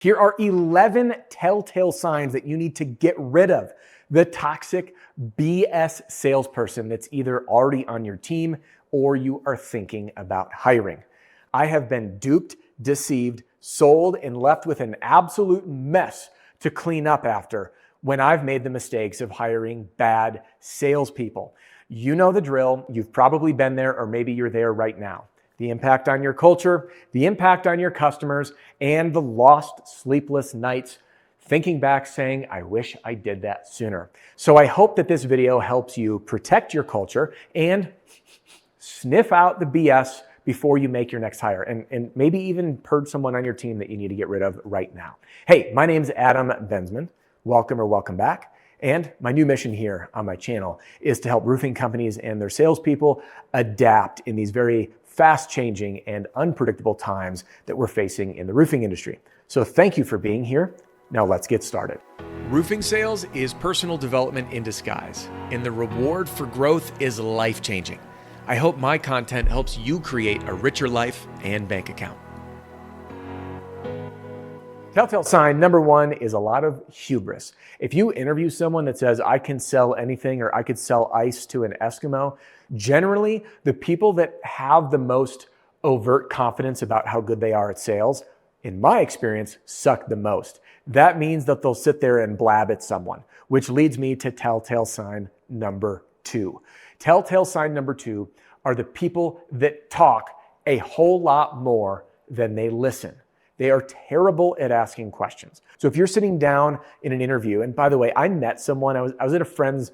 Here are 11 telltale signs that you need to get rid of the toxic BS salesperson that's either already on your team or you are thinking about hiring. I have been duped, deceived, sold, and left with an absolute mess to clean up after when I've made the mistakes of hiring bad salespeople. You know the drill. You've probably been there, or maybe you're there right now. The impact on your culture, the impact on your customers, and the lost sleepless nights thinking back saying, I wish I did that sooner. So I hope that this video helps you protect your culture and sniff out the BS before you make your next hire, and maybe even purge someone on your team that you need to get rid of right now. Hey, my name's Adam Bensman. Welcome or welcome back. And my new mission here on my channel is to help roofing companies and their salespeople adapt in these very fast-changing and unpredictable times that we're facing in the roofing industry. So thank you for being here. Now let's get started. Roofing sales is personal development in disguise, and the reward for growth is life-changing. I hope my content helps you create a richer life and bank account. Telltale sign number one is a lot of hubris. If you interview someone that says, I can sell anything or I could sell ice to an Eskimo, generally the people that have the most overt confidence about how good they are at sales, in my experience, suck the most. That means that they'll sit there and blab at someone, which leads me to telltale sign number two. Telltale sign number two are the people that talk a whole lot more than they listen. They are terrible at asking questions. So if you're sitting down in an interview, and by the way, I met someone, I was at a friend's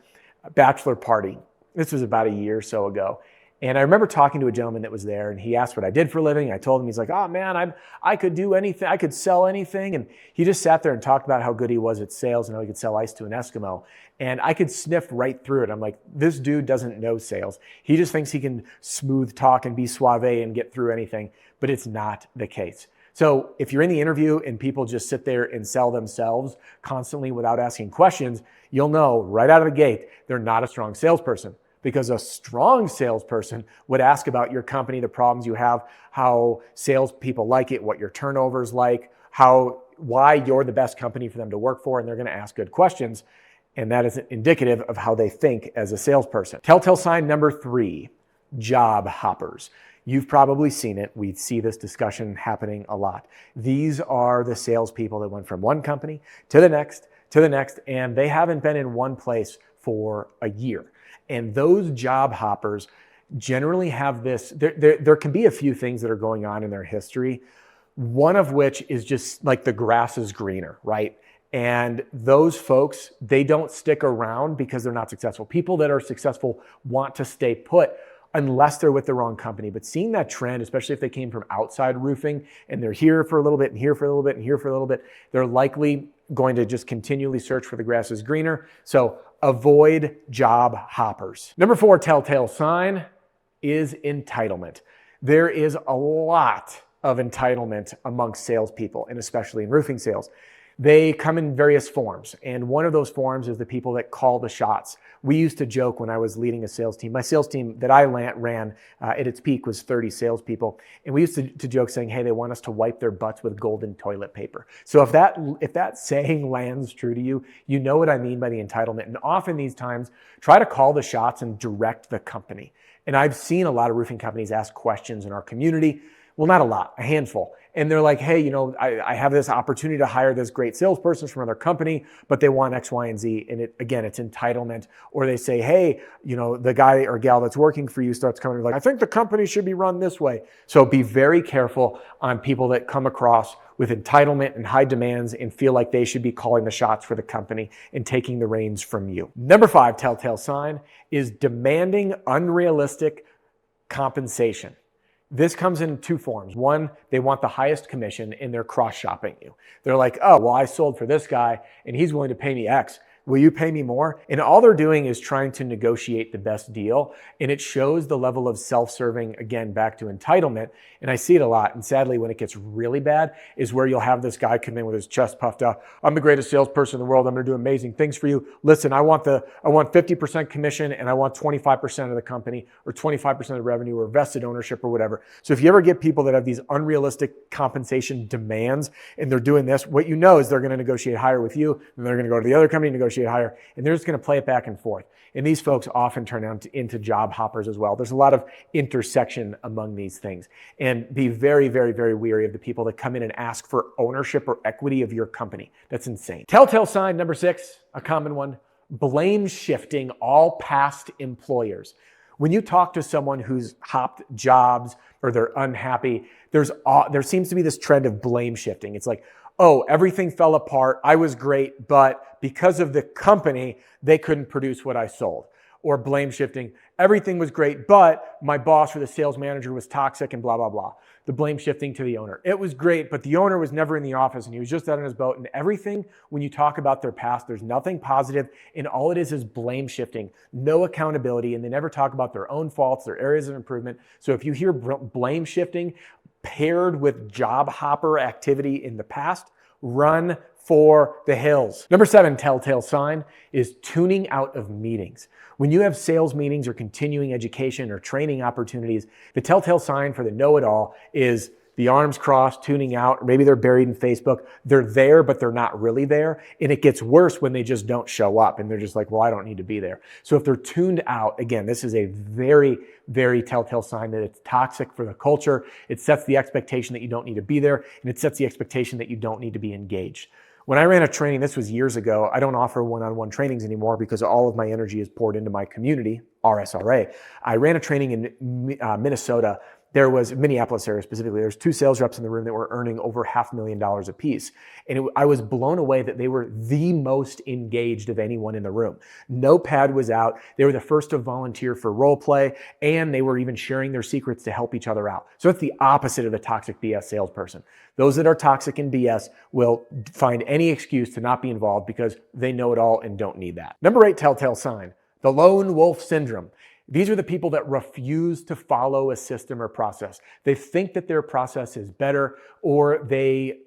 bachelor party. This was about a year or so ago. And I remember talking to a gentleman that was there, and he asked what I did for a living. I told him, he's like, oh man, I could do anything. I could sell anything. And he just sat there and talked about how good he was at sales and how he could sell ice to an Eskimo. And I could sniff right through it. I'm like, this dude doesn't know sales. He just thinks he can smooth talk and be suave and get through anything, but it's not the case. So if you're in the interview and people just sit there and sell themselves constantly without asking questions, you'll know right out of the gate, they're not a strong salesperson. Because a strong salesperson would ask about your company, the problems you have, how salespeople like it, what your turnover is like, why you're the best company for them to work for, and they're going to ask good questions. And that is indicative of how they think as a salesperson. Telltale sign number three, job hoppers. You've probably seen it. We see this discussion happening a lot. These are the salespeople that went from one company to the next, and they haven't been in one place for a year. And those job hoppers generally have this, there can be a few things that are going on in their history, one of which is just like the grass is greener, right? And those folks, they don't stick around because they're not successful. People that are successful want to stay put unless they're with the wrong company. But seeing that trend, especially if they came from outside roofing and they're here for a little bit and here for a little bit and here for a little bit, they're likely going to just continually search for the grass is greener. So avoid job hoppers. Number four telltale sign is entitlement. There is a lot of entitlement amongst salespeople, and especially in roofing sales. They come in various forms, and one of those forms is the people that call the shots. We used to joke when I was leading a sales team. My sales team that I ran at its peak was 30 salespeople, and we used to joke saying, hey, they want us to wipe their butts with golden toilet paper. So if that saying lands true to you, you know what I mean by the entitlement. And often these times, try to call the shots and direct the company. And I've seen a lot of roofing companies ask questions in our community. Well, not a lot, a handful. And they're like, hey, I have this opportunity to hire this great salesperson from another company, but they want X, Y, and Z. And it's entitlement. Or they say, hey, the guy or gal that's working for you starts coming like, I think the company should be run this way. So be very careful on people that come across with entitlement and high demands and feel like they should be calling the shots for the company and taking the reins from you. Number five telltale sign is demanding unrealistic compensation. This comes in two forms. One, they want the highest commission and they're cross-shopping you. They're like, oh, well, I sold for this guy and he's willing to pay me X. Will you pay me more? And all they're doing is trying to negotiate the best deal. And it shows the level of self-serving, again, back to entitlement. And I see it a lot. And sadly, when it gets really bad is where you'll have this guy come in with his chest puffed out. I'm the greatest salesperson in the world. I'm going to do amazing things for you. Listen, I want 50% commission and I want 25% of the company or 25% of the revenue or vested ownership or whatever. So if you ever get people that have these unrealistic compensation demands and they're doing this, what you know is they're going to negotiate higher with you and they're going to go to the other company and negotiate higher, and they're just going to play it back and forth. And these folks often turn out into job hoppers as well. There's a lot of intersection among these things. And be very, very, very wary of the people that come in and ask for ownership or equity of your company. That's insane. Telltale sign number 6, a common one, blame shifting all past employers. When you talk to someone who's hopped jobs or they're unhappy, there seems to be this trend of blame shifting. It's like, oh, everything fell apart. I was great, but because of the company, they couldn't produce what I sold. Or blame shifting, everything was great, but my boss or the sales manager was toxic and blah, blah, blah. The blame shifting to the owner. It was great, but the owner was never in the office and he was just out on his boat. And everything, when you talk about their past, there's nothing positive, and all it is blame shifting, no accountability, and they never talk about their own faults, their areas of improvement. So if you hear blame shifting paired with job hopper activity in the past, run for the hills. Number 7 telltale sign is tuning out of meetings. When you have sales meetings or continuing education or training opportunities, the telltale sign for the know-it-all is the arms crossed, tuning out, or maybe they're buried in Facebook. They're there, but they're not really there. And it gets worse when they just don't show up and they're just like, well, I don't need to be there. So if they're tuned out, again, this is a very, very telltale sign that it's toxic for the culture. It sets the expectation that you don't need to be there, and it sets the expectation that you don't need to be engaged. When I ran a training, this was years ago, I don't offer one-on-one trainings anymore because all of my energy is poured into my community, RSRA. I ran a training in Minnesota. There was, Minneapolis area specifically, there's 2 sales reps in the room that were earning over $500,000 a piece. And I was blown away that they were the most engaged of anyone in the room. No pad was out. They were the first to volunteer for role play, and they were even sharing their secrets to help each other out. So it's the opposite of the toxic BS salesperson. Those that are toxic and BS will find any excuse to not be involved because they know it all and don't need that. Number 8 telltale sign, the lone wolf syndrome. These are the people that refuse to follow a system or process. They think that their process is better, or they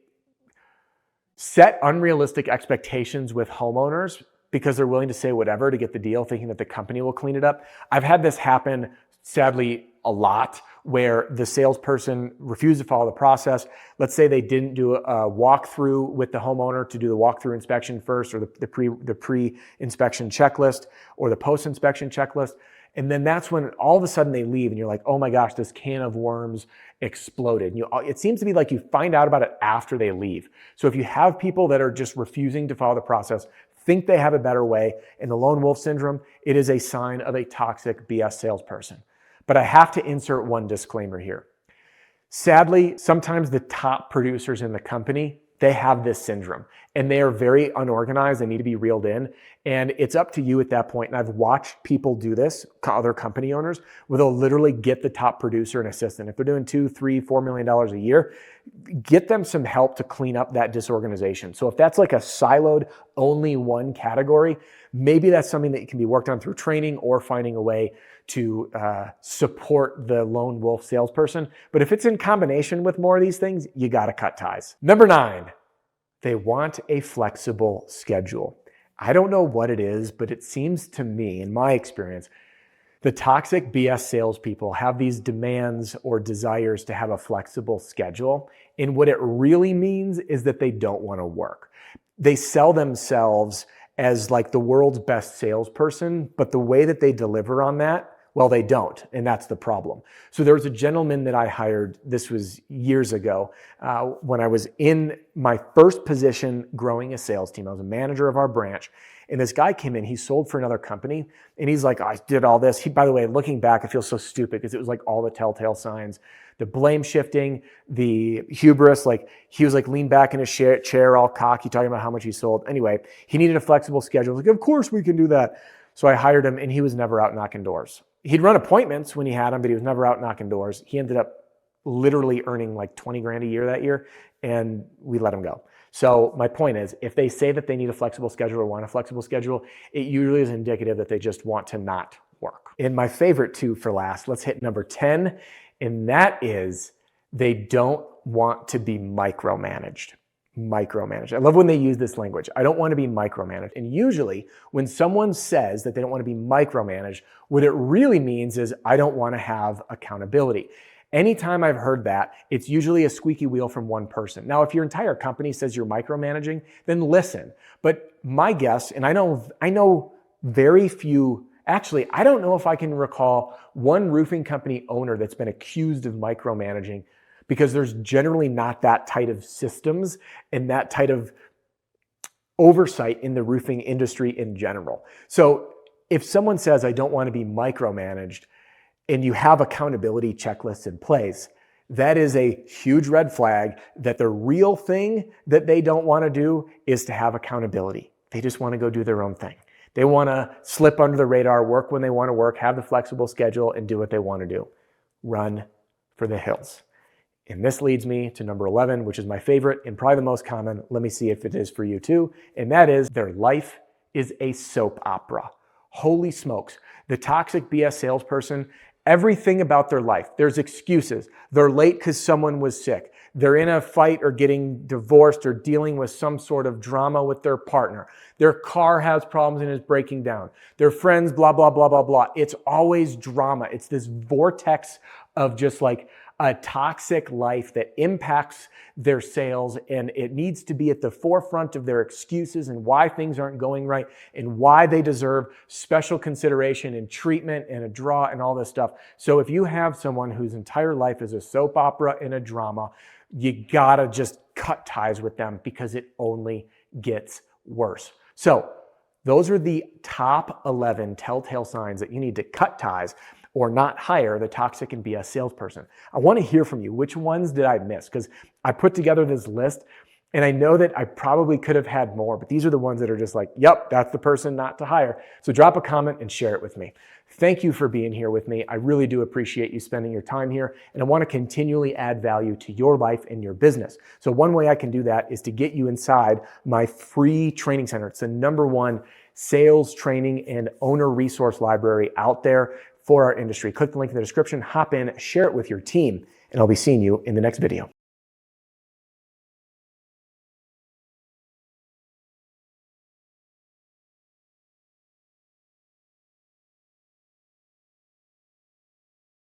set unrealistic expectations with homeowners because they're willing to say whatever to get the deal, thinking that the company will clean it up. I've had this happen, sadly, a lot, where the salesperson refused to follow the process. Let's say they didn't do a walkthrough with the homeowner to do the walkthrough inspection first, or the pre-inspection checklist, or the post-inspection checklist. And then that's when all of a sudden they leave and you're like, oh my gosh, this can of worms exploded. It seems to be like you find out about it after they leave. So if you have people that are just refusing to follow the process, think they have a better way, and the lone wolf syndrome, it is a sign of a toxic BS salesperson. But I have to insert one disclaimer here. Sadly, sometimes the top producers in the company, they have this syndrome and they are very unorganized. They need to be reeled in. And it's up to you at that point. And I've watched people do this, other company owners, where they'll literally get the top producer and assistant. If they're doing $2, $3, $4 million a year, get them some help to clean up that disorganization. So if that's like a siloed only one category, maybe that's something that can be worked on through training or finding a way to support the lone wolf salesperson. But if it's in combination with more of these things, you got to cut ties. Number 9, they want a flexible schedule. I don't know what it is, but it seems to me, in my experience, the toxic BS salespeople have these demands or desires to have a flexible schedule. And what it really means is that they don't want to work. They sell themselves as like the world's best salesperson, but the way that they deliver on that, well, they don't, and that's the problem. So there was a gentleman that I hired, this was years ago, when I was in my first position growing a sales team. I was a manager of our branch, and this guy came in, he sold for another company, and he's like, I did all this. By the way, looking back, I feel so stupid because it was like all the telltale signs, the blame shifting, the hubris, like he was like leaned back in his chair all cocky, talking about how much he sold. Anyway, he needed a flexible schedule. Like, of course we can do that. So I hired him, and he was never out knocking doors. He'd run appointments when he had them, but he was never out knocking doors. He ended up literally earning like 20 grand a year that year, and we let him go. So my point is, if they say that they need a flexible schedule or want a flexible schedule, it usually is indicative that they just want to not work. And my favorite two for last, let's hit number 10. And that is they don't want to be micromanaged. Micromanaged. I love when they use this language. I don't want to be micromanaged. And usually when someone says that they don't want to be micromanaged, what it really means is I don't want to have accountability. Anytime I've heard that, it's usually a squeaky wheel from one person. Now, if your entire company says you're micromanaging, then listen. But my guess, and I know very few, actually, I don't know if I can recall one roofing company owner that's been accused of micromanaging, because there's generally not that tight of systems and that tight of oversight in the roofing industry in general. So if someone says, I don't want to be micromanaged, and you have accountability checklists in place, that is a huge red flag that the real thing that they don't want to do is to have accountability. They just want to go do their own thing. They want to slip under the radar, work when they want to work, have the flexible schedule, and do what they want to do. Run for the hills. And this leads me to number 11, which is my favorite and probably the most common. Let me see if it is for you too. And that is their life is a soap opera. Holy smokes. The toxic BS salesperson, everything about their life, there's excuses. They're late because someone was sick. They're in a fight or getting divorced or dealing with some sort of drama with their partner. Their car has problems and is breaking down. Their friends, blah, blah, blah, blah, blah. It's always drama. It's this vortex of just like a toxic life that impacts their sales, and it needs to be at the forefront of their excuses and why things aren't going right and why they deserve special consideration and treatment and a draw and all this stuff. So if you have someone whose entire life is a soap opera and a drama, you gotta just cut ties with them because it only gets worse. So those are the top 11 telltale signs that you need to cut ties or not hire the toxic and BS salesperson. I want to hear from you. Which ones did I miss? Because I put together this list and I know that I probably could have had more, but these are the ones that are just like, yep, that's the person not to hire. So drop a comment and share it with me. Thank you for being here with me. I really do appreciate you spending your time here, and I want to continually add value to your life and your business. So one way I can do that is to get you inside my free training center. It's the #1 sales training and owner resource library out there for our industry. Click the link in the description, hop in, share it with your team, and I'll be seeing you in the next video.